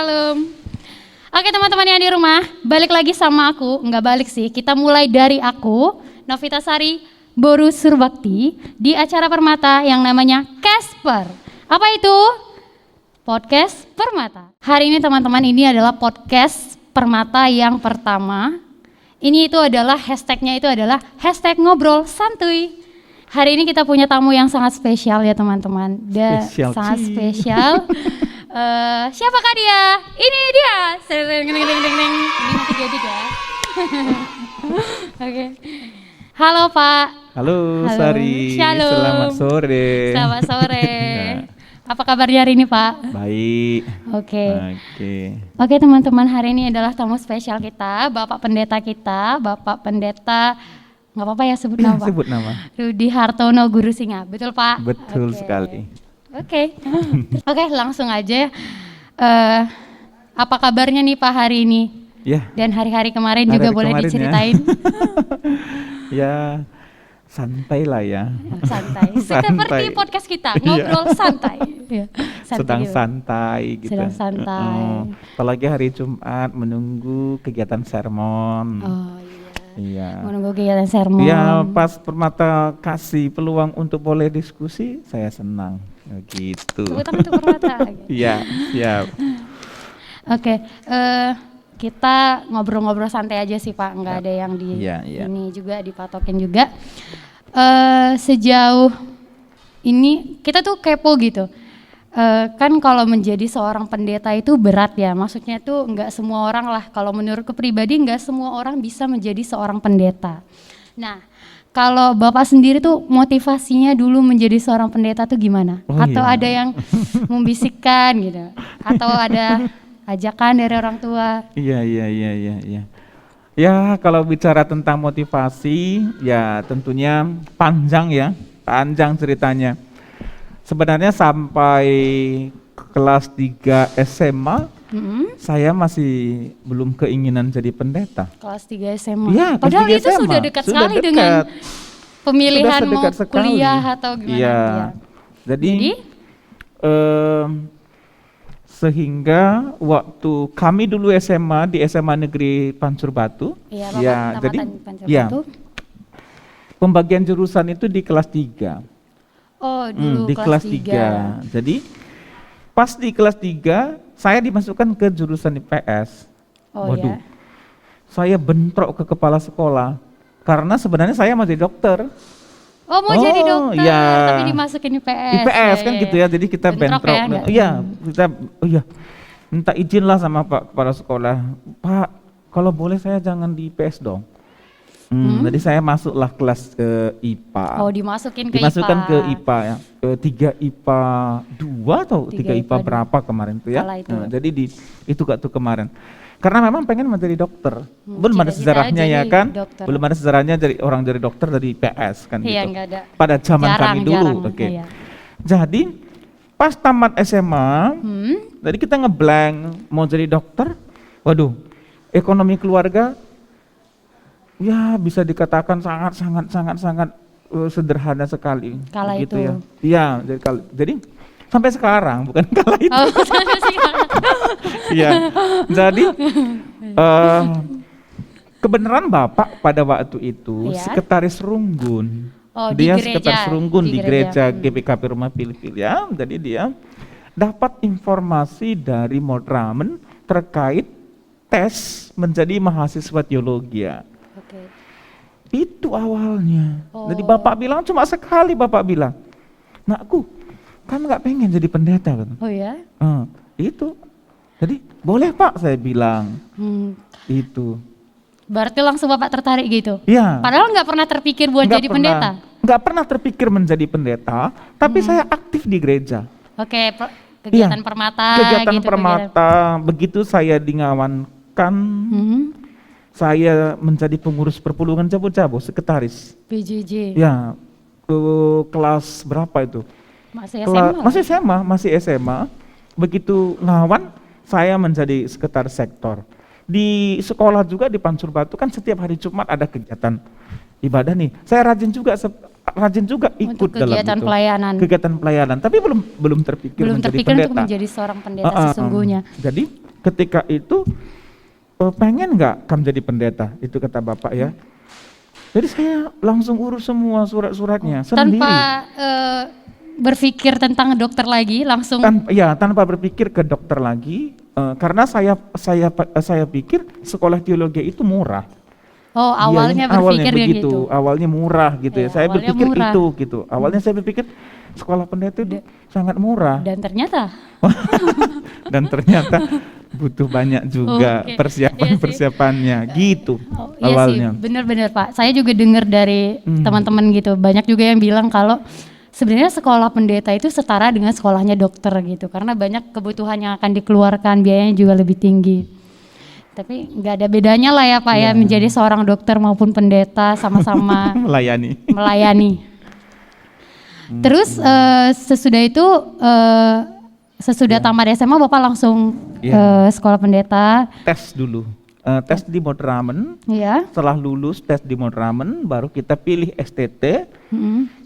Shalom. Oke teman-teman yang di rumah, balik lagi sama aku. Enggak balik sih, kita mulai dari aku, Novita Sari Boru Surbakti, di acara Permata yang namanya Casper. Apa itu? Podcast Permata. Hari ini teman-teman, ini adalah podcast Permata yang pertama. Ini itu adalah hashtagnya itu adalah hashtag ngobrol santuy. Hari ini kita punya tamu yang sangat spesial ya teman-teman. Dia sangat spesial. Siapakah dia? Ini dia. Ini nanti diedit ya. Oke. Halo Pak. Halo Sari. Shalom. Selamat sore. Selamat sore. Apa kabarnya hari ini Pak? Baik. Oke. Oke Teman-teman, hari ini adalah tamu spesial kita, Bapak Pendeta kita, Bapak Pendeta, nggak apa-apa ya sebut nama Pak? Sebut nama. Rudi Hartono Guru Singa, betul Pak? Betul sekali. Oke, langsung aja. Apa kabarnya nih Pak hari ini? Ya. Dan hari-hari kemarin juga boleh diceritain? Ya, santai lah ya. Santai. Seperti podcast kita, ngobrol santai. Ya, sedang santai gitu. Sedang santai. Apalagi hari Jumat menunggu kegiatan sermon. Oh iya. Menunggu kegiatan sermon. Ya, pas Permata kasih peluang untuk boleh diskusi, saya senang. Gitu. Tepuk tangan untuk Permata. Iya, siap. Oke, kita ngobrol-ngobrol santai aja sih Pak, nggak ada yang ini juga dipatokin juga. Sejauh ini kita tuh kepo gitu. Kan kalau menjadi seorang pendeta itu berat ya, maksudnya tuh nggak semua orang lah, kalau menurutku pribadi nggak semua orang bisa menjadi seorang pendeta. Nah, kalau Bapak sendiri tuh motivasinya dulu menjadi seorang pendeta tuh gimana? Atau ada yang membisikkan gitu? Atau ada ajakan dari orang tua? Iya. Ya, kalau bicara tentang motivasi, ya tentunya panjang ceritanya. Sebenarnya sampai kelas 3 SMA, saya masih belum keinginan jadi pendeta. Kelas 3 SMA? Ya, padahal itu SMA. sudah dekat sekali dengan pemilihan mau kuliah atau gimana? Iya. Jadi? Sehingga waktu kami dulu SMA di SMA Negeri Pancur Batu, pembagian jurusan itu di kelas 3. Oh, dulu di kelas 3. Jadi pas di kelas 3 saya dimasukkan ke jurusan IPS. Waduh. Saya bentrok ke kepala sekolah karena sebenarnya saya mau jadi dokter. Oh, mau jadi dokter, ya. Tapi dimasukin IPS. IPS kan gitu ya, jadi kita bentrok. Kita minta izin lah sama Pak kepala sekolah. Pak, kalau boleh saya jangan di IPS dong. Jadi saya masuklah kelas ke IPA. Oh, dimasukkan ke IPA ya. 3 IPA 2 atau 3 IPA berapa kemarin tuh ya. Nah, jadi itu gak tuh kemarin. Karena memang pengen menjadi dokter. Belum ada sejarahnya ya kan? Dokter. Belum ada sejarahnya orang jadi dokter dari IPS kan gitu. Enggak ada. Pada zaman kami dulu. Oke. Jadi pas tamat SMA, jadi kita ngeblank mau jadi dokter. Waduh, ekonomi keluarga ya bisa dikatakan sangat sederhana sekali. Kala gitu itu. Ya. Iya, jadi sampai sekarang bukan kala itu. Oh, sampai sekarang. Iya. Jadi kebenaran Bapak pada waktu itu sekretaris Runggun. Dia sekretaris Runggun di gereja GPKP Rumah Pilih-Pilih ya. Jadi dia dapat informasi dari Modramen terkait tes menjadi mahasiswa teologi. Itu awalnya. Jadi Bapak bilang cuma sekali Bapak bilang, "Nakku, kamu nggak pengen jadi pendeta kan?" Oh ya? Itu. Jadi boleh Pak saya bilang. Itu. Berarti langsung Bapak tertarik gitu? Iya. Padahal nggak pernah terpikir buat jadi pendeta? Nggak pernah terpikir menjadi pendeta, tapi saya aktif di gereja. Oke, kegiatan Permata. Kegiatan Permata. Begitu saya dingawankan, saya menjadi pengurus perpuluhan Jabo-Jabo, sekretaris. PJJ. Ya, ke kelas berapa itu? Masih SMA. Begitu ngawan, saya menjadi sekretaris sektor. Di sekolah juga di Pancur Batu kan setiap hari Jumat ada kegiatan ibadah nih. Saya rajin juga ikut untuk dalam itu. Kegiatan pelayanan. Tapi belum terpikir menjadi pendeta. Untuk menjadi seorang pendeta sesungguhnya. Jadi ketika itu pengen nggak kamu jadi pendeta? Itu kata bapak ya. Jadi saya langsung urus semua surat-suratnya sendiri. Tanpa berpikir tentang dokter lagi, langsung. Tanpa berpikir ke dokter lagi, karena saya pikir sekolah teologi itu murah. Oh, awalnya berpikir begitu. Awalnya murah gitu ya. Saya berpikir murah. Itu gitu. Awalnya saya berpikir sekolah pendeta itu sangat murah. Dan ternyata butuh banyak juga persiapannya gitu. Awalnya. Iya sih, benar-benar Pak. Saya juga dengar dari teman-teman gitu. Banyak juga yang bilang kalau sebenarnya sekolah pendeta itu setara dengan sekolahnya dokter gitu. Karena banyak kebutuhan yang akan dikeluarkan, biayanya juga lebih tinggi. Tapi nggak ada bedanya lah ya Pak ya, menjadi seorang dokter maupun pendeta sama-sama melayani. Terus sesudah itu sesudah tamat SMA Bapak langsung sekolah pendeta. Tes dulu, tes di Madramen. Setelah lulus tes di Madramen, baru kita pilih STT.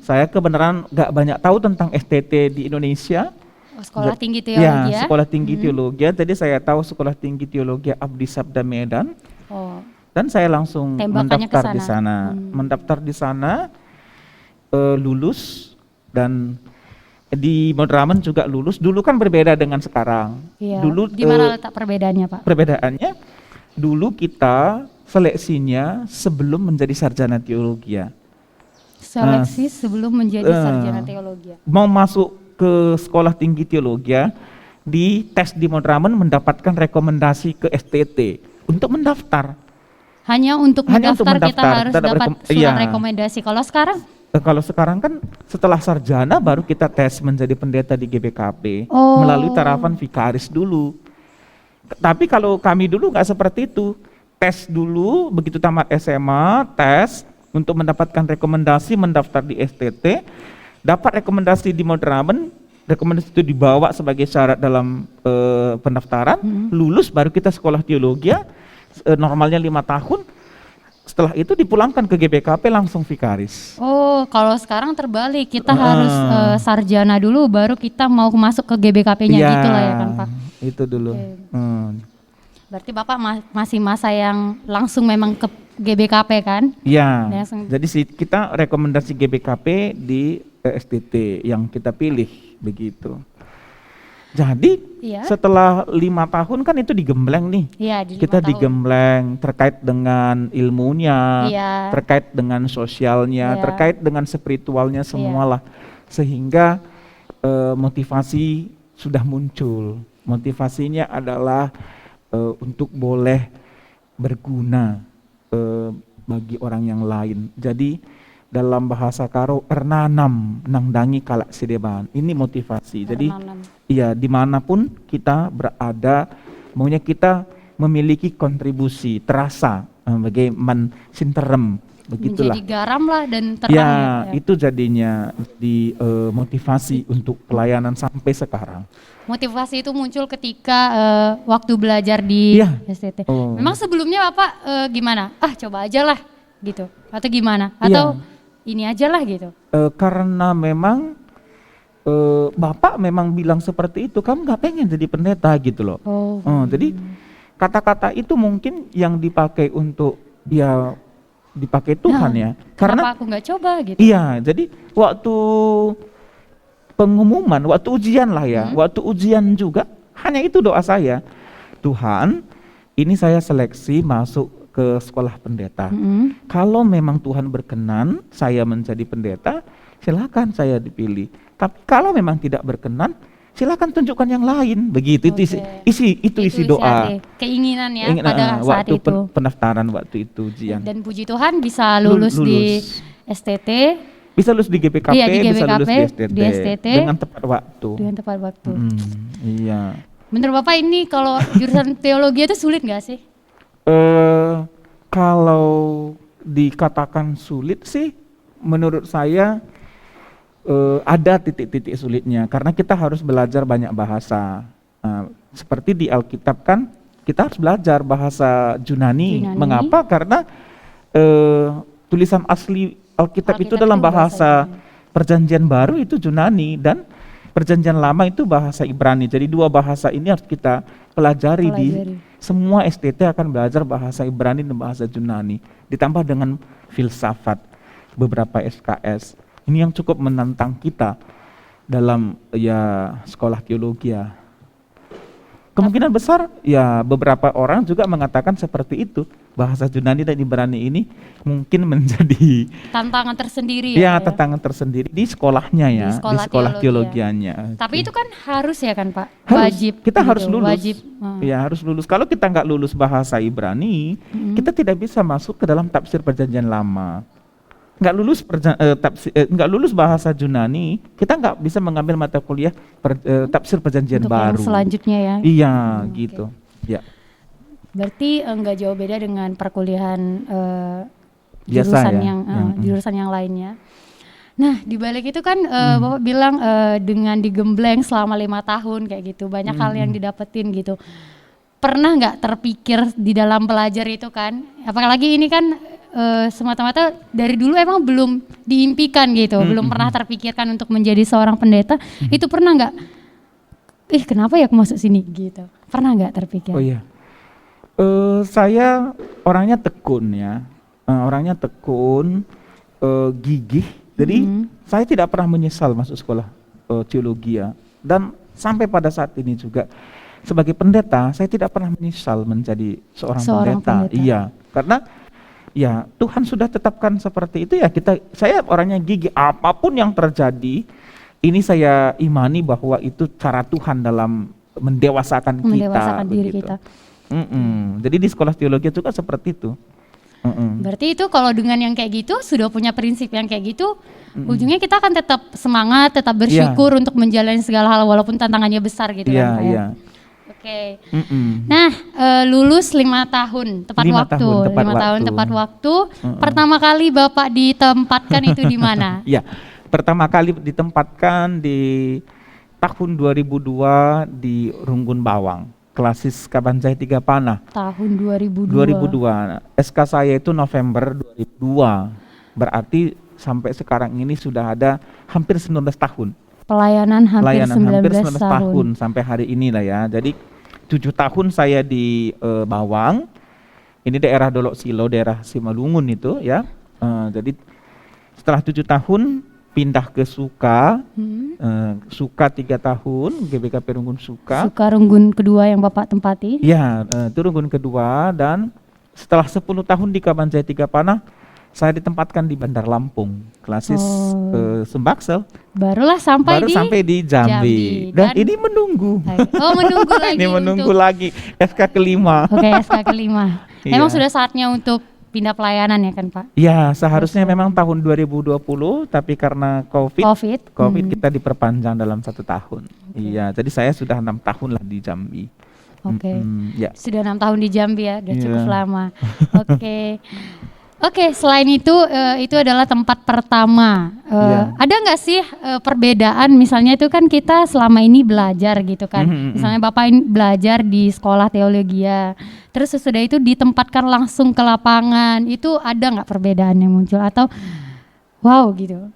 Saya kebenaran nggak banyak tahu tentang STT di Indonesia. Sekolah tinggi teologi ya? Sekolah tinggi teologi. Jadi saya tahu sekolah tinggi teologi Abdi Sabda Medan. Dan saya langsung mendaftar di sana. Mendaftar di sana, lulus, dan di Madramen juga lulus. Dulu kan berbeda dengan sekarang. Dulu di mana letak perbedaannya Pak? Perbedaannya, dulu kita seleksinya sebelum menjadi sarjana teologi. Seleksi sebelum menjadi sarjana teologi. Mau masuk ke sekolah tinggi teologi, di tes di Madramen mendapatkan rekomendasi ke STT untuk mendaftar. Hanya untuk mendaftar kita harus dapat surat rekomendasi. Kalau sekarang? Kalau sekarang kan setelah sarjana baru kita tes menjadi pendeta di GBKP melalui tarapan vikaris dulu. Tapi kalau kami dulu nggak seperti itu. Tes dulu, begitu tamat SMA, tes untuk mendapatkan rekomendasi mendaftar di STT. Dapat rekomendasi di Madramen, rekomendasi itu dibawa sebagai syarat dalam pendaftaran, lulus baru kita sekolah teologi, normalnya 5 tahun, setelah itu dipulangkan ke GBKP langsung vikaris. Oh, kalau sekarang terbalik, kita harus sarjana dulu baru kita mau masuk ke GBKP-nya gitu lah ya kan Pak? Itu dulu. Berarti Bapak masih masa yang langsung memang ke GBKP kan? Iya, jadi kita rekomendasi GBKP di STT yang kita pilih begitu. Jadi setelah 5 tahun kan itu digembleng nih. Kita digembleng terkait dengan ilmunya, terkait dengan sosialnya, terkait dengan spiritualnya semualah. Sehingga motivasi sudah muncul. Motivasinya adalah untuk boleh berguna bagi orang yang lain. Jadi dalam bahasa Karo ernanam nangdangi kalak sedeban. Ini motivasi. Jadi dimanapun kita berada, maunya kita memiliki kontribusi terasa sebagai sinterem, begitulah. Menjadi garam lah dan terang. Itu jadinya di motivasi untuk pelayanan sampai sekarang. Motivasi itu muncul ketika waktu belajar di STT. Memang sebelumnya Bapak gimana? Coba aja lah gitu. Atau gimana? Atau ini aja lah gitu? Karena memang Bapak memang bilang seperti itu, kamu nggak pengen jadi pendeta gitu loh. Jadi kata-kata itu mungkin yang dipakai untuk dipakai Tuhan ya. Karena aku nggak coba gitu? Iya, jadi waktu pengumuman, waktu ujian lah ya, waktu ujian juga hanya itu doa saya, Tuhan ini saya seleksi masuk ke sekolah pendeta. Kalau memang Tuhan berkenan saya menjadi pendeta, silakan saya dipilih. Tapi kalau memang tidak berkenan, silakan tunjukkan yang lain. Begitu itu isi doa. Keinginan ya pada saat waktu itu. Pendaftaran waktu itu ujian. Dan puji Tuhan bisa lulus di STT. Bisa lulus di GBKP, bisa lulus di STT dengan tepat waktu. Iya. Menurut Bapak ini kalau jurusan teologi itu sulit nggak sih? Kalau dikatakan sulit sih, menurut saya ada titik-titik sulitnya karena kita harus belajar banyak bahasa. Seperti di Alkitab kan kita harus belajar bahasa Yunani. Mengapa? Karena tulisan asli Alkitab itu dalam bahasa Perjanjian Baru itu Yunani, dan Perjanjian Lama itu bahasa Ibrani. Jadi dua bahasa ini harus kita pelajari. Di semua STT akan belajar bahasa Ibrani dan bahasa Yunani. Ditambah dengan filsafat, beberapa SKS. Ini yang cukup menantang kita dalam ya sekolah teologi ya. Kemungkinan besar ya beberapa orang juga mengatakan seperti itu. Bahasa Yunani dan Ibrani ini mungkin menjadi tantangan tersendiri ya. Tantangan tersendiri di sekolahnya ya, di sekolah teologianya. Tapi itu kan harus ya kan Pak? Wajib. Kita harus lulus. Wajib. Ya harus lulus. Kalau kita nggak lulus bahasa Ibrani, kita tidak bisa masuk ke dalam tafsir Perjanjian Lama. Nggak lulus bahasa Yunani, kita nggak bisa mengambil mata kuliah tafsir Perjanjian untuk Baru. Yang selanjutnya ya. Iya, gitu. Ya. Berarti nggak jauh beda dengan perkuliahan jurusan ya? Jurusan yang lainnya. Nah, di balik itu kan Bapak bilang dengan digembleng selama 5 tahun kayak gitu, banyak hal yang didapetin gitu. Pernah nggak terpikir di dalam belajar itu kan, apalagi ini kan semata-mata dari dulu emang belum diimpikan gitu, belum pernah terpikirkan untuk menjadi seorang pendeta. Itu pernah nggak? Kenapa ya aku masuk sini gitu? Pernah nggak terpikir? Oh iya, saya orangnya tekun ya, gigih. Jadi saya tidak pernah menyesal masuk sekolah teologi ya. Dan sampai pada saat ini juga sebagai pendeta, saya tidak pernah menyesal menjadi seorang pendeta. Iya, karena ya Tuhan sudah tetapkan seperti itu ya. Saya orangnya gigih, apapun yang terjadi, ini saya imani bahwa itu cara Tuhan dalam mendewasakan diri kita. Jadi di sekolah teologi juga seperti itu. Berarti itu kalau dengan yang kayak gitu, sudah punya prinsip yang kayak gitu, ujungnya kita akan tetap semangat, tetap bersyukur untuk menjalani segala hal walaupun tantangannya besar gitu kan. Iya. Oke. Nah, lulus 5 tahun tepat waktu. Pertama kali Bapak ditempatkan itu di mana? Iya. Pertama kali ditempatkan di tahun 2002 di Runggun Bawang. Klasis Kabanjai Tiga Panah. Tahun 2002. SK saya itu November 2002. Berarti sampai sekarang ini sudah ada hampir 19 tahun. Pelayanan hampir 19 tahun sampai hari ini lah ya. Jadi 7 tahun saya di Bawang. Ini daerah Dolok Silo, daerah Simalungun itu ya. Jadi setelah 7 tahun pindah ke Suka, Suka 3 tahun, GBKP Runggun Suka. Suka Runggun kedua yang Bapak tempati? Ya, itu Runggun kedua, dan setelah 10 tahun di Kabanjai Tiga Panah, saya ditempatkan di Bandar Lampung, klasis Sembaksel. Baru sampai di Jambi. Dan ini menunggu. Menunggu lagi. Ini menunggu lagi SK kelima. Oke, SK kelima. Memang sudah saatnya untuk pindah pelayanan ya kan Pak? Ya, seharusnya memang tahun 2020, tapi karena COVID kita diperpanjang dalam 1 tahun. Iya, jadi saya sudah 6 tahun lah di Jambi. Oke. Sudah 6 tahun di Jambi ya, udah cukup lama. Oke, selain itu adalah tempat pertama. Ada nggak sih perbedaan? Misalnya itu kan kita selama ini belajar gitu kan. Misalnya Bapak ini belajar di sekolah teologi ya. Terus sesudah itu ditempatkan langsung ke lapangan. Itu ada nggak perbedaan yang muncul atau wow gitu?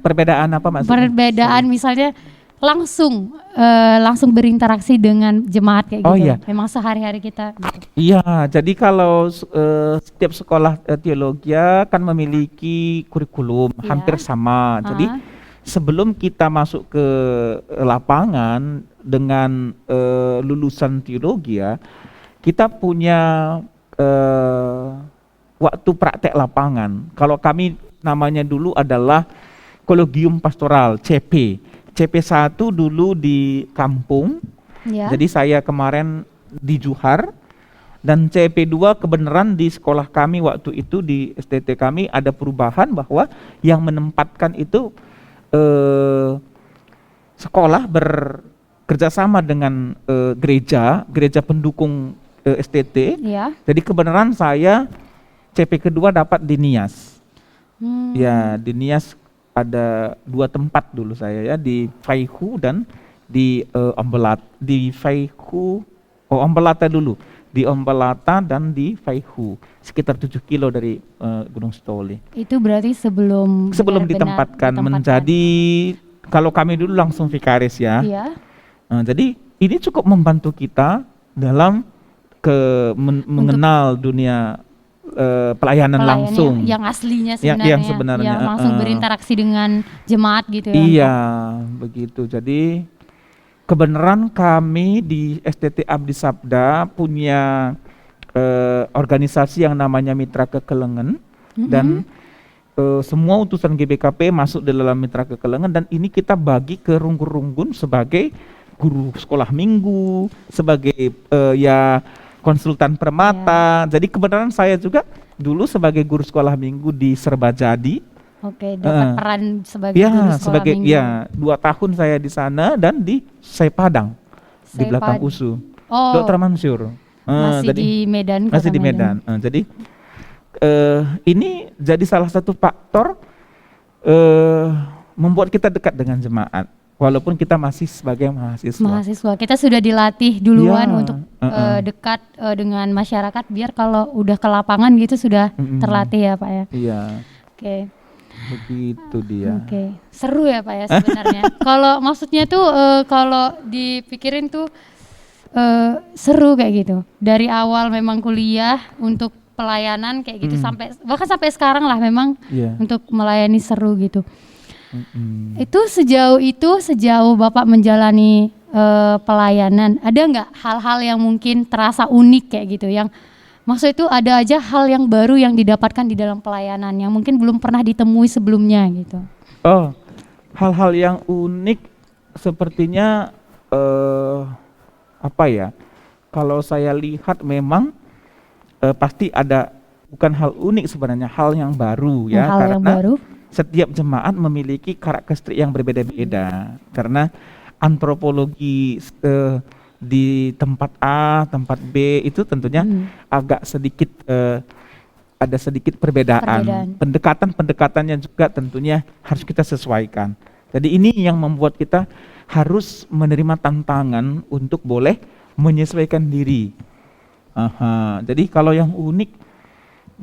Perbedaan apa maksudnya? Perbedaan misalnya langsung berinteraksi dengan jemaat kayak gitu. Iya. Memang sehari-hari kita gitu. Iya, jadi kalau setiap sekolah teologi kan memiliki kurikulum hampir sama. Jadi sebelum kita masuk ke lapangan dengan lulusan teologi kita punya waktu praktek lapangan. Kalau kami namanya dulu adalah Kolegium Pastoral, CP. CP1 dulu di kampung, jadi saya kemarin di Juhar, dan CP2 kebenaran di sekolah kami waktu itu di STT kami ada perubahan bahwa yang menempatkan itu sekolah bekerjasama dengan gereja pendukung STT, jadi kebenaran saya CP kedua dapat di Nias, ya di Nias. Ada 2 tempat dulu saya ya, di Faihu dan di Ombelat. Di Faihu, Ombelata dulu. Di Ombelata dan di Faihu, sekitar 7 kilo dari Gunung Stoli. Itu berarti sebelum ditempatkan menjadi kalau kami dulu langsung vikaris ya. Iya. Jadi ini cukup membantu kita dalam mengenal dunia pelayanan langsung yang aslinya sebenarnya, yang sebenarnya yang langsung berinteraksi dengan jemaat gitu ya. Iya, begitu. Jadi kebenaran kami di STT Abdi Sabda punya organisasi yang namanya Mitra Kekelengen, dan semua utusan GBKP masuk di dalam Mitra Kekelengen, dan ini kita bagi ke runggun-runggun sebagai guru sekolah minggu, sebagai konsultan permata. Jadi kebenaran saya juga dulu sebagai guru sekolah minggu di Serbajadi. Oke, dapat peran sebagai guru sekolah minggu. Ya, 2 tahun saya di sana dan di Saipadang, di belakang USU. Dr. Mansur. Masih jadi, di Medan. Masih di Medan. Jadi ini jadi salah satu faktor membuat kita dekat dengan jemaat. Walaupun kita masih sebagai mahasiswa. Kita sudah dilatih duluan untuk dekat dengan masyarakat, biar kalau udah ke lapangan gitu sudah terlatih ya Pak ya. Iya. Oke. Begitu dia. Oke. Seru ya Pak ya sebenarnya. Kalau maksudnya tuh kalau dipikirin tuh seru kayak gitu. Dari awal memang kuliah untuk pelayanan kayak gitu bahkan sampai sekarang lah memang untuk melayani seru gitu. Itu sejauh Bapak menjalani pelayanan, ada nggak hal-hal yang mungkin terasa unik kayak gitu, yang maksud itu ada aja hal yang baru yang didapatkan di dalam pelayanan yang mungkin belum pernah ditemui sebelumnya gitu? Oh, hal-hal yang unik sepertinya apa ya? Kalau saya lihat memang pasti ada, bukan hal unik sebenarnya, hal yang baru ya, karena yang baru? Setiap jemaat memiliki karakteristik yang berbeda-beda, karena antropologi di tempat A, tempat B itu tentunya agak sedikit ada sedikit perbedaan. Pendekatan-pendekatannya juga tentunya harus kita sesuaikan. Jadi ini yang membuat kita harus menerima tantangan untuk boleh menyesuaikan diri. Jadi kalau yang unik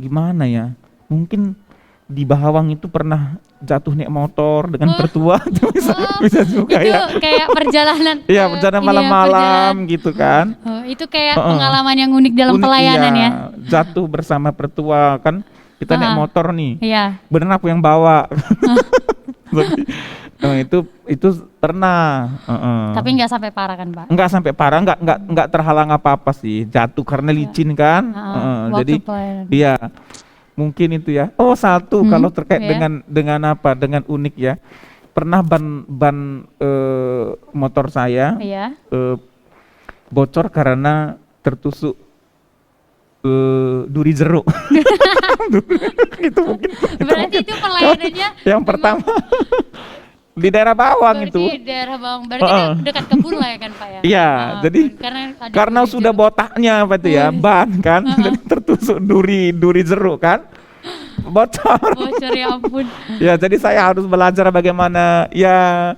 gimana ya? Mungkin di Bahawang itu pernah jatuh naik motor dengan pertua, itu bisa juga itu ya. Kayak perjalanan. Iya, perjalanan malam-malam gitu kan. Itu kayak pengalaman yang unik dalam pelayanan ya. Jatuh bersama pertua kan, kita naik motor nih. Iya. Bener aku yang bawa. Itu pernah. Tapi nggak sampai parah kan Pak? Nggak sampai parah, nggak terhalang apa-apa sih. Jatuh karena licin kan. Jadi iya. Mungkin itu ya. Oh, satu kalau terkait dengan apa? Dengan unik ya. Pernah ban motor saya bocor karena tertusuk duri jeruk. Itu mungkin. Berarti itu pelayanannya yang pertama di daerah Bawang itu. Di daerah Bawang. Berarti dekat kebun lah ya kan Pak ya? Iya, jadi karena sudah botaknya apa itu ya, ban kan, jadi tertusuk duri jeruk kan. Bocor ya ampun. Ya, jadi saya harus belajar bagaimana ya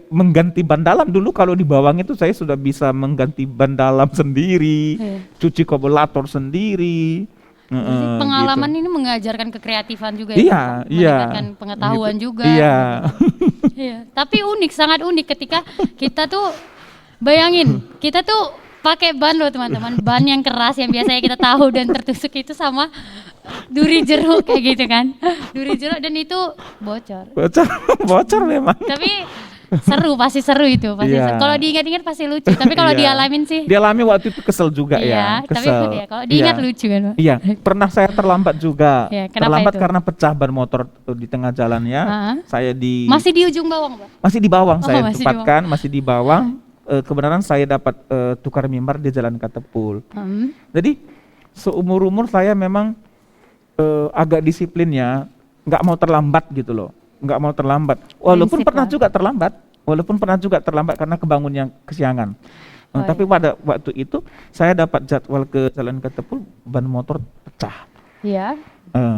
mengganti ban dalam. Dulu kalau di Bawang itu saya sudah bisa mengganti ban dalam sendiri, cuci karburator sendiri. Pengalaman gitu. Ini mengajarkan kekreatifan juga ya, meningkatkan pengetahuan gitu. Juga. Iya. Tapi unik, sangat unik ketika kita tuh bayangin, kita tuh pakai ban loh teman-teman, ban yang keras yang biasanya kita tahu dan tertusuk itu sama duri jeruk kayak gitu kan, duri jeruk, dan itu bocor memang. Tapi pasti seru itu pasti. Kalau diingat-ingat pasti lucu, tapi kalau dialamin sih. Dialami waktu itu kesel juga ya. Kesel. Tapi kalau diingat lucu kan. Iya, pernah saya terlambat juga. Terlambat itu? Karena pecah ban motor di tengah jalan ya. Saya masih di ujung Bawang Pak? Masih di Bawang saya tempatkan, masih di Bawang. Kebenaran saya dapat tukar mimbar di Jalan Katepul. Jadi seumur-umur saya memang agak disiplin ya, nggak mau terlambat gitu loh, nggak mau terlambat. Walaupun pernah juga terlambat karena kebangunnya kesiangan. Tapi pada waktu itu saya dapat jadwal ke Jalan Katepul, ban motor pecah. Iya.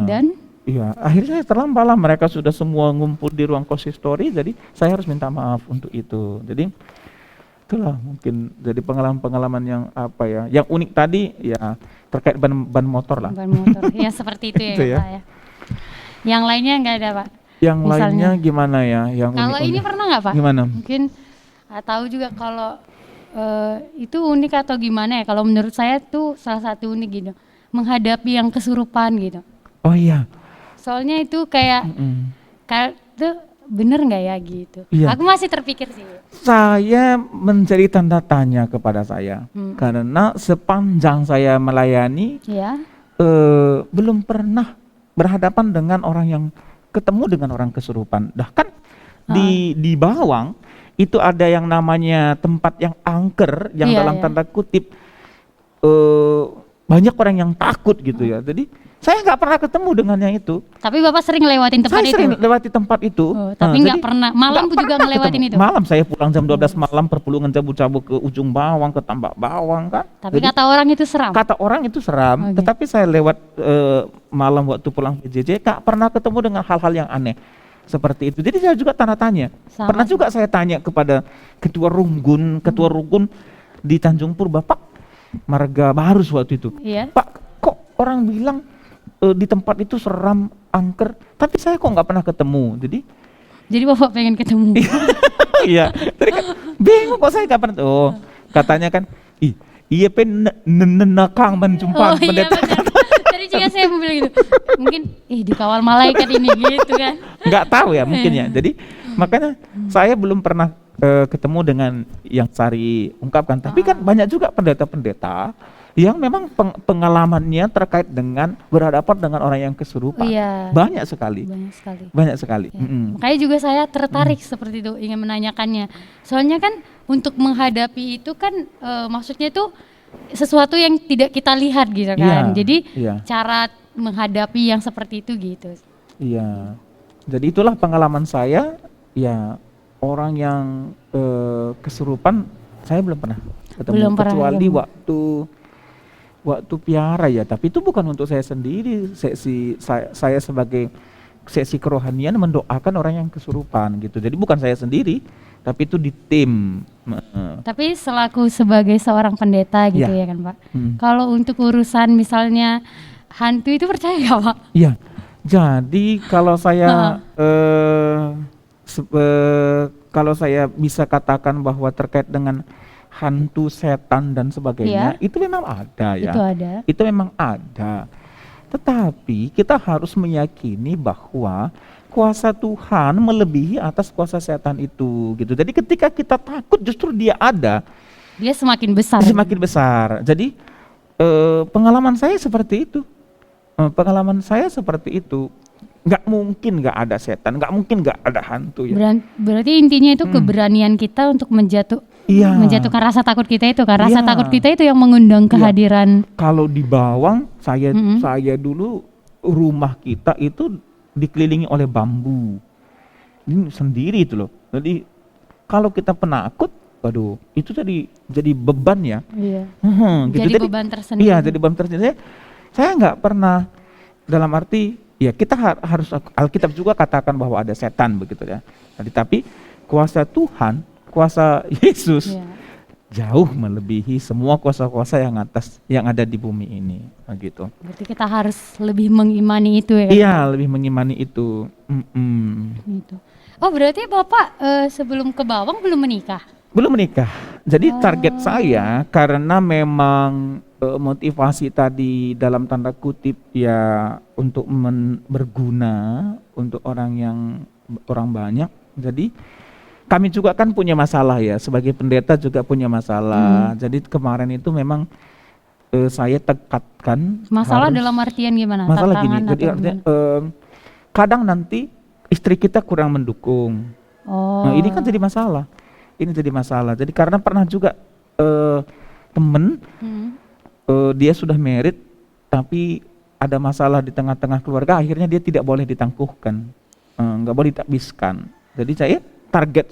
Dan? Iya, akhirnya saya terlambat lah. Mereka sudah semua ngumpul di ruang konsistori, jadi saya harus minta maaf untuk itu. Jadi itulah mungkin jadi pengalaman-pengalaman yang apa ya, yang unik tadi ya terkait ban motor lah. Ban motor, ya seperti itu ya, Pak ya. Yang lainnya nggak ada Pak? Yang misalnya. Lainnya gimana ya? Yang kalau ini pernah nggak Pak? Gimana? Mungkin tahu juga kalau itu unik atau gimana ya? Kalau menurut saya tuh salah satu unik gitu, menghadapi yang kesurupan gitu. Oh iya. Soalnya itu kayak itu bener nggak ya gitu. Iya. Aku masih terpikir sih. Saya menjadi tanda tanya kepada saya karena sepanjang saya melayani belum pernah berhadapan dengan orang yang ketemu dengan orang kesurupan. Bahkan di Bawang itu ada yang namanya tempat yang angker, yang dalam tanda kutip banyak orang yang takut gitu ya. Jadi saya nggak pernah ketemu dengannya itu. Tapi Bapak sering lewatin tempat itu? Saya sering lewati tempat itu. Tapi nggak pernah, malam pun juga ngelewatin itu? Malam saya pulang jam 12 malam perpulungan cabut-cabut ke ujung Bawang, ke Tambak Bawang kan. Tapi jadi, kata orang itu seram? Kata orang itu seram, tetapi saya lewat malam waktu pulang PJJ nggak pernah ketemu dengan hal-hal yang aneh seperti itu. Jadi saya juga tanda tanya. Pernah juga saya tanya kepada ketua Runggun di Tanjung Pur, Bapak Marga Barus waktu itu. Pak, kok orang bilang di tempat itu seram, angker, tapi saya kok nggak pernah ketemu. Jadi Bapak pengen ketemu? Iya, tadi kan bingung kok saya nggak pernah. Oh, katanya kan, iya nenekang menjumpa pendeta. Tadi juga saya bilang gitu, mungkin dikawal malaikat ini gitu kan? Nggak tahu ya mungkin ya. Jadi makanya saya belum pernah ketemu dengan yang Sari ungkapkan. Tapi kan banyak juga pendeta-pendeta yang memang pengalamannya terkait dengan berhadapan dengan orang yang kesurupan. Banyak sekali. Makanya juga saya tertarik seperti itu, ingin menanyakannya. Soalnya kan untuk menghadapi itu kan maksudnya itu sesuatu yang tidak kita lihat gitu kan. Jadi cara menghadapi yang seperti itu gitu. Iya. Jadi itulah pengalaman saya. Ya, orang yang kesurupan saya belum pernah ketemu, kecuali waktu piara ya, tapi itu bukan untuk saya sendiri. Saya sebagai seksi kerohanian mendoakan orang yang kesurupan gitu. Jadi bukan saya sendiri, tapi itu di tim. Tapi selaku sebagai seorang pendeta gitu ya kan Pak. Kalau untuk urusan misalnya hantu itu percaya nggak Pak? Iya. Jadi kalau saya kalau saya bisa katakan bahwa terkait dengan hantu, setan dan sebagainya, itu memang ada ya. Itu memang ada. Tetapi kita harus meyakini bahwa kuasa Tuhan melebihi atas kuasa setan itu gitu. Jadi ketika kita takut justru dia ada. Dia semakin besar. Semakin besar. Jadi pengalaman saya seperti itu. Nggak mungkin nggak ada setan, nggak mungkin nggak ada hantu ya. Berarti intinya itu keberanian kita untuk menjatuhkan rasa takut kita itu kan. Rasa takut kita itu yang mengundang kehadiran. Kalau di Bawang saya dulu rumah kita itu dikelilingi oleh bambu. Ini sendiri itu loh. Jadi kalau kita penakut, waduh, itu jadi beban ya. Iya. Gitu. Jadi beban tersendiri. Iya, jadi beban tersendiri. Saya nggak pernah dalam arti ya kita harus Alkitab juga katakan bahwa ada setan begitu ya. Tapi kuasa Tuhan, kuasa Yesus jauh melebihi semua kuasa-kuasa yang ada di bumi ini begitu. Berarti kita harus lebih mengimani itu ya. Iya, lebih mengimani itu. Gitu. Oh, berarti Bapak sebelum ke Bawang belum menikah? Belum menikah. Jadi target saya karena memang motivasi tadi dalam tanda kutip ya untuk berguna untuk orang banyak. Jadi kami juga kan punya masalah ya, sebagai pendeta juga punya masalah. Jadi kemarin itu memang saya tekatkan masalah dalam artian gimana? Masalah gini, jadi artinya kadang nanti istri kita kurang mendukung. Nah, ini kan jadi masalah. Jadi karena pernah juga temen dia sudah married tapi ada masalah di tengah-tengah keluarga, akhirnya dia tidak boleh ditangguhkan, nggak boleh ditakbiskan. Jadi target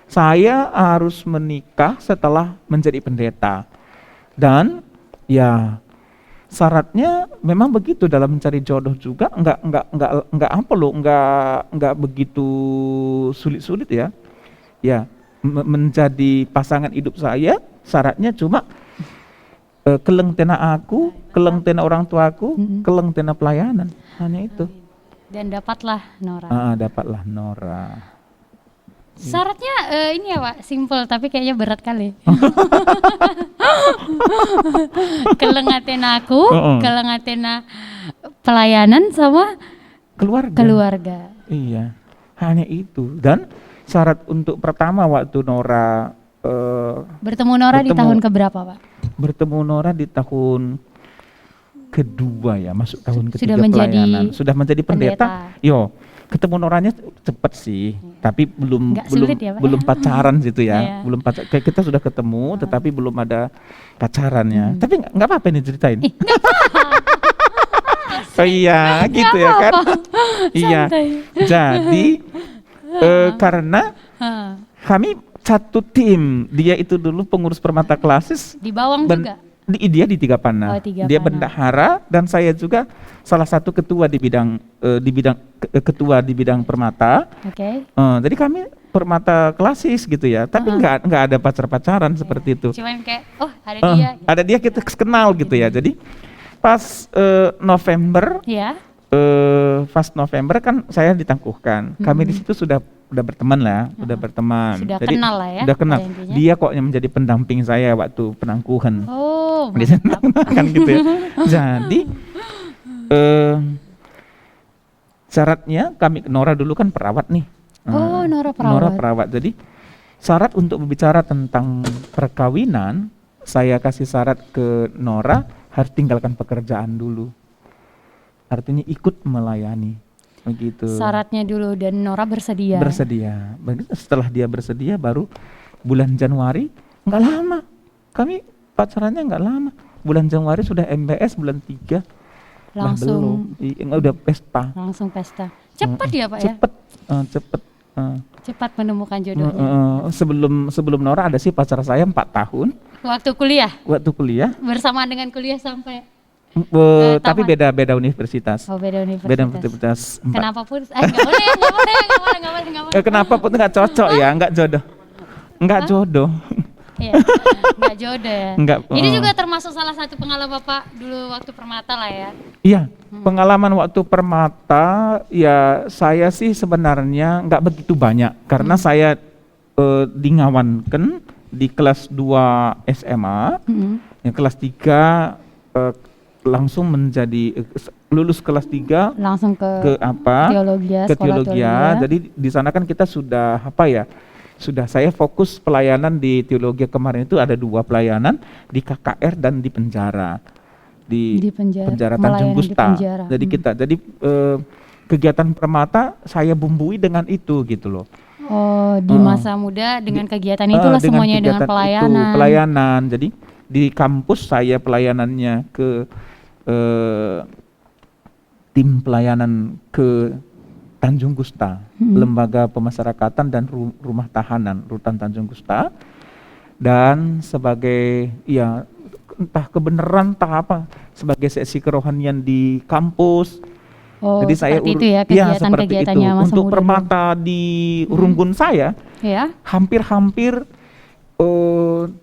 saya harus menikah setelah menjadi pendeta, dan ya syaratnya memang begitu dalam mencari jodoh juga nggak begitu sulit ya. Ya, menjadi pasangan hidup saya syaratnya cuma keleng tena aku, keleng tena orang tuaku, keleng tena pelayanan, hanya itu. Dan dapatlah Nora. Dapatlah Nora. Syaratnya ini ya Pak, simple tapi kayaknya berat kali. Kelengatena aku, kelengatena pelayanan sama keluarga. Iya, hanya itu. Dan syarat untuk pertama waktu Nora bertemu Nora di tahun keberapa Pak? Bertemu Nora di tahun kedua ya, masuk tahun ketiga pelayanan. Sudah menjadi pendeta. Yo, ketemu Noranya cepet sih, tapi belum pacaran gitu ya. Belum kayak kita sudah ketemu, tetapi belum ada pacarannya. Tapi nggak apa-apa nih ceritain. Oh iya, gitu ya kan? Iya. Jadi karena kami satu tim, dia itu dulu pengurus Permata Klasis. Di Bawang juga? Dia di Tiga Panah. Dia bendahara dan saya juga salah satu ketua di bidang ketua di bidang Permata. Jadi kami Permata Klasis gitu ya, tapi nggak ada pacaran seperti itu. Cuman kayak ada dia. Ada dia kita kenal gitu ya. Jadi pas November, pas November kan saya ditangguhkan. Kami di situ sudah berteman lah, udah berteman. Sudah jadi, kenal lah ya. Udah kenal. Dia kok yang menjadi pendamping saya waktu penangguhan. Kan gitu ya. Jadi syaratnya kami Nora dulu kan perawat nih. Nora perawat. Nora perawat. Jadi syarat untuk berbicara tentang perkawinan, saya kasih syarat ke Nora harus tinggalkan pekerjaan dulu. Artinya ikut melayani. Begitu. Syaratnya dulu dan Nora bersedia. Bersedia. Setelah dia bersedia baru bulan Januari, nggak lama. Kami pacarannya nggak lama. Bulan Januari sudah MBS, bulan 3 langsung udah pesta. Langsung pesta. Cepat ya Pak ya? Cepet. Cepat menemukan jodohnya. Sebelum Nora ada sih pacar saya 4 tahun. Waktu kuliah? Waktu kuliah. Bersamaan dengan kuliah sampai tapi beda universitas. Beda universitas. Beda universitas. Kenapa pun? Nggak boleh. Kenapa pun nggak cocok ya, nggak jodoh. Nggak jodoh. Iya, nggak jodoh ya. Ini juga termasuk salah satu pengalaman Bapak dulu waktu Permata lah ya. Iya, pengalaman waktu Permata ya saya sih sebenarnya nggak begitu banyak karena saya dingawankan di kelas 2 SMA, yang kelas 3 langsung menjadi lulus kelas 3 langsung ke teologi. Jadi di sana kan kita sudah saya fokus pelayanan di teologi kemarin itu ada 2 pelayanan di KKR dan di penjara. Di penjara Tanjung Gusta. Jadi kegiatan Permata saya bumbui dengan itu gitu loh. Di masa muda dengan kegiatan itulah semuanya dengan pelayanan. Jadi di kampus saya pelayanannya ke tim pelayanan ke Tanjung Gusta, Lembaga Pemasyarakatan dan Rumah Tahanan Rutan Tanjung Gusta, dan sebagai entah kebenaran entah apa sebagai seksi kerohanian di kampus. Jadi saya seperti itu. Untuk Permata di Runggun saya hampir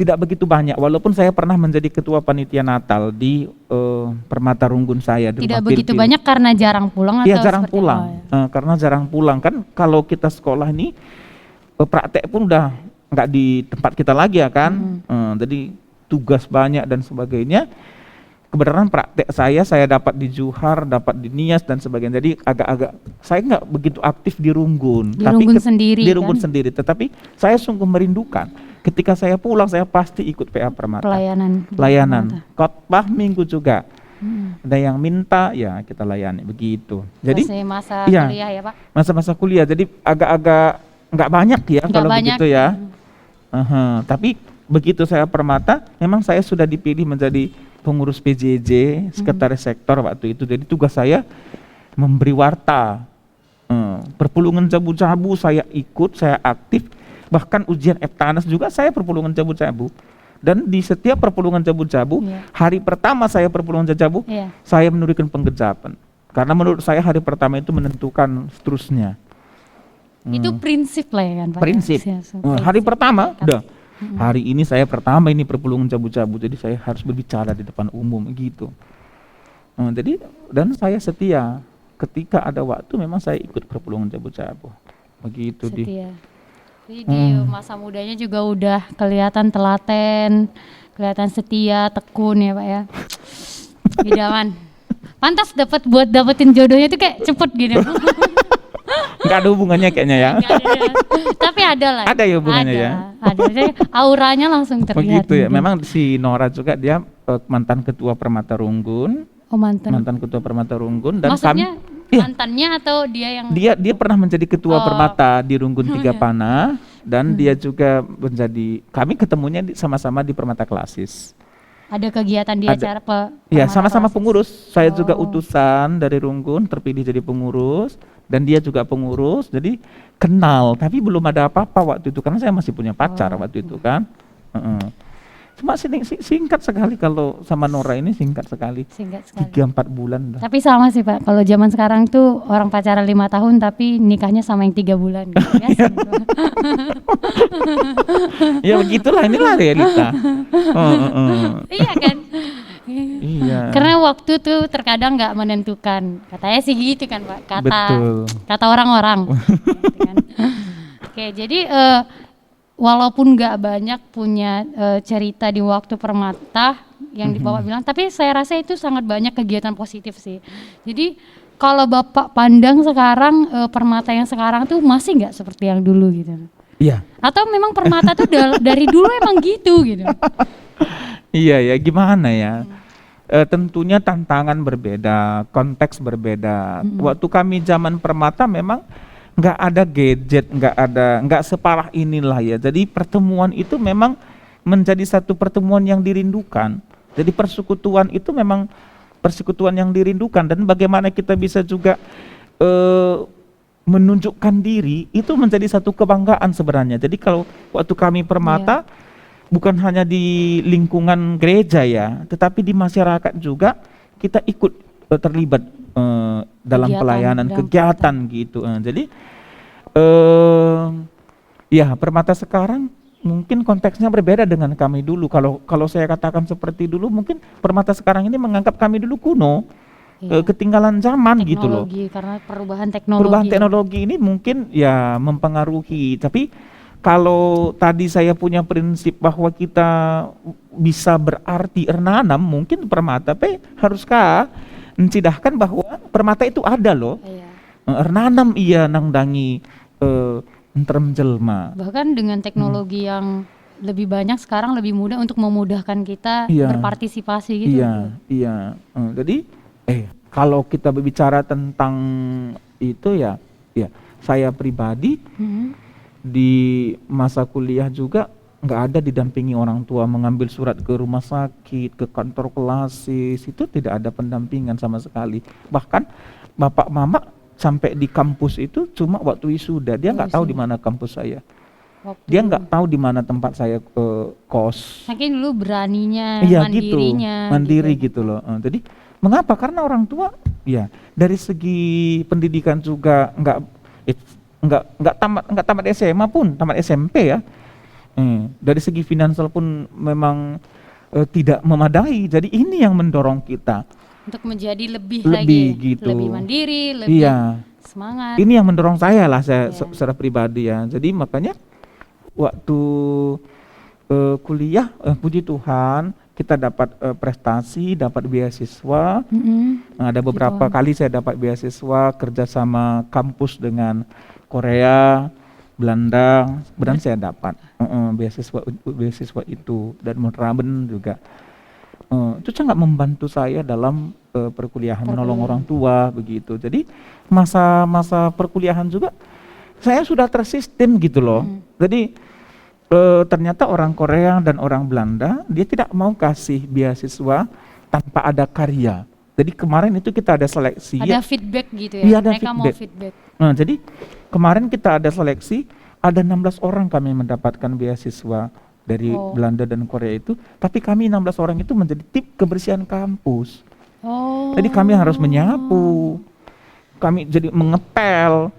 tidak begitu banyak, walaupun saya pernah menjadi ketua panitia Natal di Permata Runggun saya. Tidak begitu banyak karena jarang pulang atau? Iya, jarang pulang. Karena jarang pulang kan kalau kita sekolah ini praktek pun udah nggak di tempat kita lagi ya kan. Jadi tugas banyak dan sebagainya. Kebenaran praktek saya dapat di Juhar, dapat di Nias dan sebagainya. Jadi agak-agak saya nggak begitu aktif di Runggun. Di Runggun sendiri. Tetapi saya sungguh merindukan. Ketika saya pulang, saya pasti ikut PA Permata. Pelayanan. Khotbah minggu juga. Ada yang minta, ya kita layani begitu. Jadi masa kuliah ya Pak? Masa-masa kuliah. Jadi agak-agak nggak banyak ya kalau begitu ya. Tapi begitu saya Permata, memang saya sudah dipilih menjadi pengurus PJJ, sekretaris sektor waktu itu. Jadi tugas saya memberi warta. Perpulungan Jabu-Jabu saya ikut, saya aktif. Bahkan ujian Eptanas juga saya perpulungan Jabu-Jabu. Dan di setiap perpulungan Jabu-Jabu, hari pertama saya perpulungan Jabu, saya menurunkan penggejapan. Karena menurut saya hari pertama itu menentukan seterusnya. Itu prinsip lah ya kan Pak? Prinsip. Hari pertama, udah. Hari ini saya pertama ini perpulungan Jabu-Jabu, jadi saya harus berbicara di depan umum gitu. Jadi dan saya setia. ketika ada waktu memang saya ikut perpuluhan Jabu-Jabu. Begitu Setia. Jadi di masa mudanya juga udah kelihatan telaten, kelihatan setia, tekun ya Pak ya. Idaman. Pantas dapetin jodohnya tuh kayak cepet gitu. Nggak ada hubungannya kayaknya ya. Tapi ada lah. Ada ya hubungannya ya. Ada. Jadi auranya langsung terlihat. Begitu ya. Memang si Nora juga dia mantan ketua Permata Runggun. Oh mantan. Mantan ketua Permata Runggun dan maksudnya kami, mantannya atau dia yang dia pernah menjadi ketua Permata di Runggun Tiga Panah dan dia juga menjadi, kami ketemunya sama-sama di Permata Klasis. Ada kegiatan di acara ya sama-sama pengurus. Saya juga utusan dari Runggun terpilih jadi pengurus dan dia juga pengurus, jadi kenal tapi belum ada apa-apa waktu itu karena saya masih punya pacar waktu itu kan. Cuma singkat sekali kalau sama Nora ini singkat sekali. 3-4 bulan dah. Tapi sama sih Pak, kalau zaman sekarang tuh orang pacaran 5 tahun tapi nikahnya sama yang 3 bulan gitu. Ya begitulah, inilah realita. Iya kan? Iya. Karena waktu tuh terkadang nggak menentukan. Katanya sih gitu kan Pak, kata orang-orang. Gitu kan. Oke, jadi walaupun nggak banyak punya cerita di waktu Permata yang Bapak bilang, tapi saya rasa itu sangat banyak kegiatan positif sih. Jadi kalau Bapak pandang sekarang Permata yang sekarang tuh masih nggak seperti yang dulu gitu? Iya. Atau memang Permata tuh dari dulu emang gitu gitu? Iya ya, gimana ya? Tentunya tantangan berbeda, konteks berbeda. Waktu kami zaman Permata memang nggak ada gadget, nggak separah inilah ya. Jadi pertemuan itu memang menjadi satu pertemuan yang dirindukan. Jadi persekutuan itu memang persekutuan yang dirindukan dan bagaimana kita bisa juga menunjukkan diri itu menjadi satu kebanggaan sebenarnya. Jadi kalau waktu kami Permata bukan hanya di lingkungan gereja ya, tetapi di masyarakat juga kita ikut terlibat dalam pelayanan kegiatan gitu. Jadi ya Permata sekarang mungkin konteksnya berbeda dengan kami dulu. Kalau saya katakan seperti dulu, mungkin Permata sekarang ini menganggap kami dulu kuno, ketinggalan zaman gitu loh. Karena perubahan teknologi. Perubahan teknologi ini mungkin ya mempengaruhi. Tapi kalau tadi saya punya prinsip bahwa kita bisa berarti ernanam, mungkin Permata haruskah mencidahkan bahwa Permata itu ada loh. Ernanam iya nangdangi entrem jelma. Bahkan dengan teknologi yang lebih banyak sekarang lebih mudah untuk memudahkan kita berpartisipasi gitu. Iya. Jadi kalau kita berbicara tentang itu ya saya pribadi di masa kuliah juga nggak ada didampingi orang tua mengambil surat ke rumah sakit, ke kantor klasis, itu tidak ada pendampingan sama sekali. Bahkan bapak mama sampai di kampus itu cuma waktu wisuda, dia nggak tahu di mana kampus saya. Dia nggak tahu di mana tempat saya kos. Saking dulu beraninya, mandiri gitu loh. Jadi mengapa? Karena orang tua ya dari segi pendidikan juga nggak tamat SMA pun, tamat SMP ya. Dari segi finansial pun memang tidak memadai. Jadi ini yang mendorong kita untuk menjadi lebih lagi gitu. Lebih mandiri, lebih semangat. Ini yang mendorong saya lah, saya secara pribadi ya. Jadi makanya waktu kuliah, puji Tuhan kita dapat prestasi, dapat beasiswa. Ada beberapa kali saya dapat beasiswa kerjasama kampus dengan Korea, Belanda, kemudian saya dapat beasiswa itu dan Monraben juga. Itu sangat membantu saya dalam perkuliahan, menolong orang tua begitu. Jadi masa perkuliahan juga saya sudah tersistem gitu loh. Jadi ternyata orang Korea dan orang Belanda dia tidak mau kasih beasiswa tanpa ada karya. Jadi kemarin itu kita ada seleksi. Ada feedback gitu ya? Mereka mau feedback. Nah, jadi kemarin kita ada seleksi, ada 16 orang kami mendapatkan beasiswa dari Belanda dan Korea itu, tapi kami 16 orang itu menjadi tim kebersihan kampus. Jadi kami harus menyapu, kami jadi mengepel,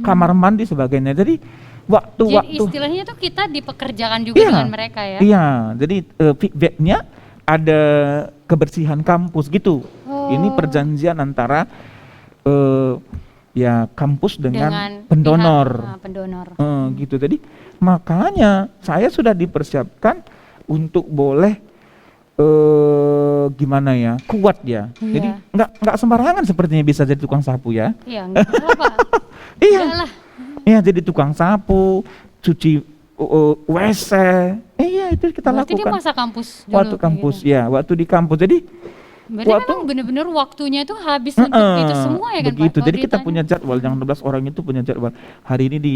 kamar mandi sebagainya. Jadi waktu istilahnya tuh kita dipekerjakan juga dengan mereka ya? Iya, jadi feedbacknya ada kebersihan kampus gitu. Ini perjanjian antara ya kampus dengan pendonor. Pendonor. Gitu. Jadi makanya saya sudah dipersiapkan untuk boleh gimana ya, kuat ya. Iya. Jadi nggak sembarangan sepertinya bisa jadi tukang sapu ya. Iya, nggak apa-apa. Iya. Iya, jadi tukang sapu, cuci WC. Iya, itu kita Berarti lakukan. Dia masa kampus dulu. Waktu kampus gitu. Ya, waktu di kampus. Jadi berarti memang benar-benar waktunya itu habis untuk itu semua ya kan begitu. Pak? Jadi kita punya jadwal, yang 12 orang itu punya jadwal. Hari ini di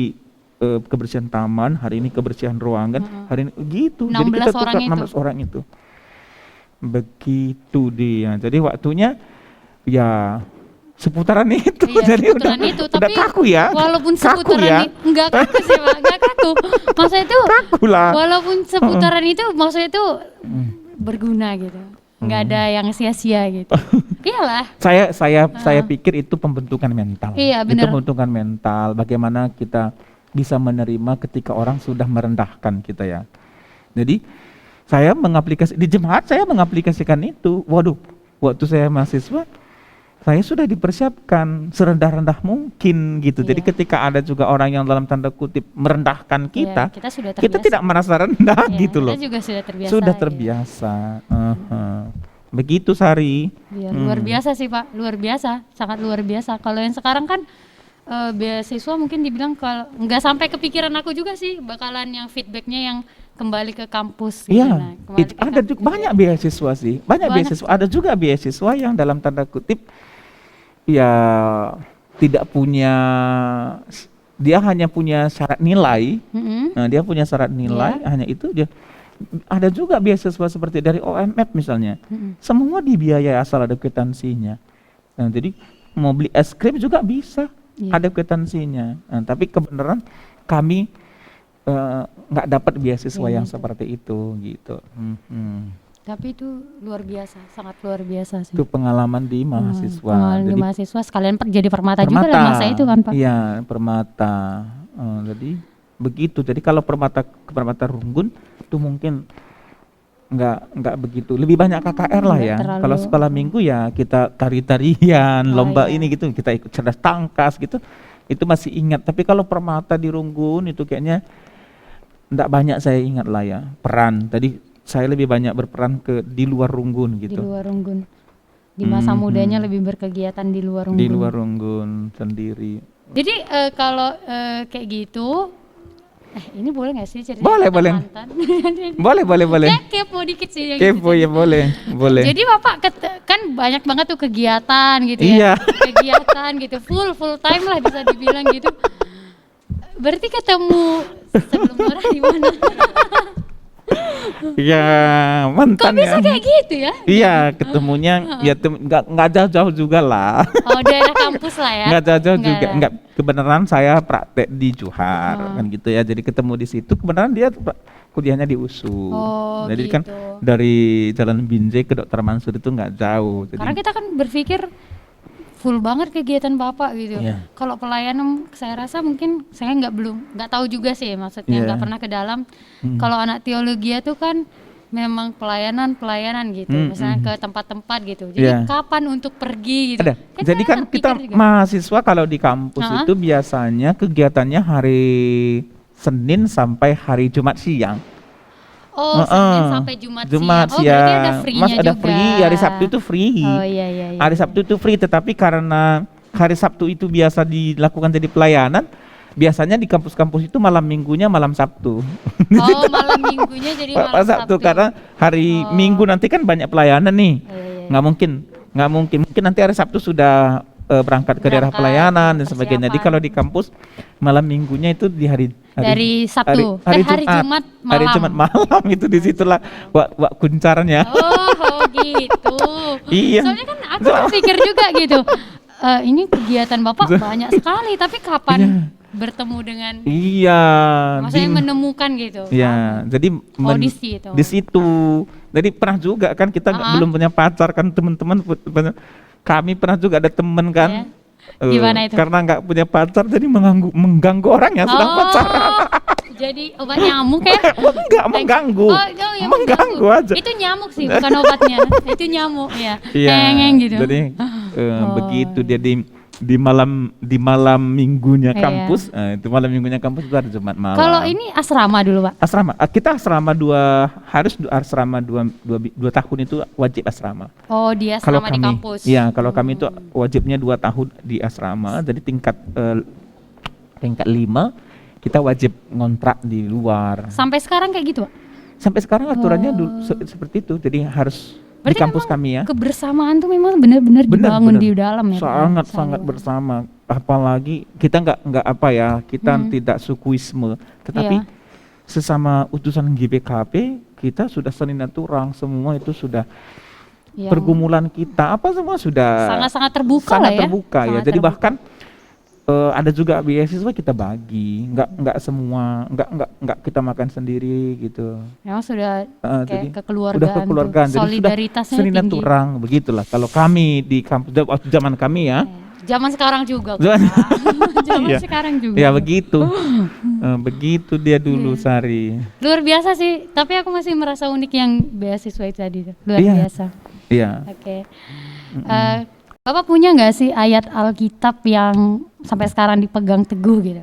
kebersihan taman, hari ini kebersihan ruangan, hari ini gitu. Jadi kita tukar 16 orang itu. Begitu dia. Jadi waktunya ya seputaran itu. Iya, jadi seputaran itu, udah tapi kaku ya. Walaupun kaku seputaran ya. Enggak kaku sih Pak, enggak kaku. Maksudnya itu kaku lah. Walaupun seputaran itu maksudnya itu berguna gitu. Enggak ada yang sia-sia gitu. Iyalah. Saya pikir itu pembentukan mental. Iya, benar. Itu pembentukan mental, bagaimana kita bisa menerima ketika orang sudah merendahkan kita ya. Jadi saya di jemaat saya mengaplikasikan itu. Waduh, waktu saya mahasiswa saya sudah dipersiapkan serendah-rendah mungkin gitu. Iya. Jadi ketika ada juga orang yang dalam tanda kutip merendahkan kita, kita tidak merasa rendah gitu loh. Kita juga sudah terbiasa. Sudah terbiasa. Begitu Sari. Ya, luar biasa sih Pak, luar biasa, sangat luar biasa. Kalau yang sekarang kan beasiswa mungkin dibilang kalau nggak sampai kepikiran aku juga sih bakalan yang feedbacknya yang kembali ke kampus. Iya, ada juga banyak beasiswa sih, banyak beasiswa. Ada juga beasiswa yang dalam tanda kutip ya tidak punya, dia hanya punya syarat nilai. Nah, dia punya syarat nilai, hanya itu dia. Ada juga beasiswa seperti dari OMF misalnya, semua dibiayai asal ada kwitansinya. Nah, jadi mau beli es krim juga bisa, ada kwitansinya. Nah, tapi kebenaran kami nggak dapat beasiswa yang seperti itu gitu. Tapi itu luar biasa, sangat luar biasa sih. Itu pengalaman di mahasiswa. Pengalaman di mahasiswa sekalian jadi permata juga dalam masa itu kan Pak? Iya, permata. Jadi begitu. Jadi kalau permata Runggun itu mungkin nggak begitu. Lebih banyak KKR lah ya. Kalau sekolah minggu ya kita tari-tarian, lomba ini gitu, kita ikut cerdas tangkas gitu. Itu masih ingat. Tapi kalau permata di Runggun itu kayaknya nggak banyak saya ingat lah ya. Peran. Tadi saya lebih banyak berperan di luar Runggun gitu. Di luar Runggun. Di masa mudanya lebih berkegiatan di luar Runggun. Di luar Runggun sendiri. Jadi kalau kayak gitu, ini boleh nggak sih cerita? Boleh. Boleh. Kepo dikit sih. Kepo gitu. Ya boleh. Jadi Bapak kan banyak banget tuh kegiatan gitu ya. Kegiatan gitu, full time lah bisa dibilang gitu. Berarti ketemu sebelum orang di mana? Ya mantan. Kok bisa kayak gitu ya? Iya, ketemunya ya nggak jauh-jauh juga lah. Oh, daerah kampus lah ya? Nggak jauh-jauh juga. Nggak, kebenaran saya praktek di Johar kan gitu ya. Jadi ketemu di situ. Kebenaran dia kuliahnya di USU. Jadi gitu. kan dari Jalan Binjai ke Dr. Mansur itu nggak jauh. Jadi, karena kita kan berpikir full banget kegiatan Bapak gitu. Kalau pelayanan saya rasa mungkin saya nggak tahu juga sih, maksudnya nggak pernah ke dalam. Kalau anak teologi itu kan memang pelayanan gitu, misalnya ke tempat-tempat gitu. Jadi kapan untuk pergi gitu. Jadi kan kita mahasiswa kalau di kampus itu biasanya kegiatannya hari Senin sampai hari Jumat siang. Oh, Senin sampai Jumat siang. Oh, berarti ada free-nya juga. Ada free, hari Sabtu itu free. Oh iya. Hari Sabtu itu free, tetapi karena hari Sabtu itu biasa dilakukan jadi pelayanan, biasanya di kampus-kampus itu malam minggunya malam Sabtu. Oh, malam minggunya jadi malam Sabtu. Karena hari Minggu nanti kan banyak pelayanan nih. Nggak mungkin. Mungkin nanti hari Sabtu sudah berangkat ke daerah pelayanan dan sebagainya. Jadi kalau di kampus malam minggunya itu di hari Sabtu, hari Jumat malam. Hari Jumat malam itu disitulah wak kuncarnya. Oh gitu. Iya. Soalnya kan aku pikir juga gitu. Ini kegiatan Bapak banyak sekali, tapi kapan bertemu dengan? Iya. Maksudnya menemukan gitu. Iya. Jadi di situ. Jadi pernah juga kan kita belum punya pacar kan teman-teman. Kami pernah juga ada teman kan. Gimana itu? Karena nggak punya pacar jadi mengganggu orang yang sedang pacaran. Jadi obat nyamuk ya? Enggak mengganggu. Mengganggu aja. Itu nyamuk sih, bukan obatnya. Itu nyamuk ya. Iya. Ngeng gitu. Jadi begitu. Jadi di malam minggunya kampus, itu malam minggunya kampus itu hari Jumat malam. Kalau ini asrama dulu Pak? Asrama, kita asrama asrama 2 tahun itu wajib asrama. Oh di asrama di kampus? Iya, kalau kami itu wajibnya 2 tahun di asrama, jadi tingkat 5 kita wajib ngontrak di luar. Sampai sekarang kayak gitu Pak? Sampai sekarang aturannya seperti itu, jadi harus berarti di kampus kami ya. Kebersamaan tuh memang benar-benar dibangun di dalam ya. Sangat bersama. Apalagi kita nggak apa ya, kita tidak sukuisme, tetapi sesama utusan GPKP kita sudah saling turang, semua itu sudah pergumulan kita apa semua sudah sangat terbuka lah ya. Terbuka ya. Jadi bahkan ada juga beasiswa kita bagi, nggak semua, nggak kita makan sendiri gitu. Memang sudah kayak kekeluargaan, udah kekeluargaan, jadi solidaritasnya sudah tinggi. Turang, begitulah. Kalau kami di kampus waktu zaman kami ya. Zaman sekarang juga. Zaman sekarang juga. Ya begitu, begitu dia dulu Sari. Luar biasa sih, tapi aku masih merasa unik yang beasiswa itu tadi, luar biasa. Iya. Oke. Bapak punya nggak sih ayat Alkitab yang sampai sekarang dipegang teguh gitu?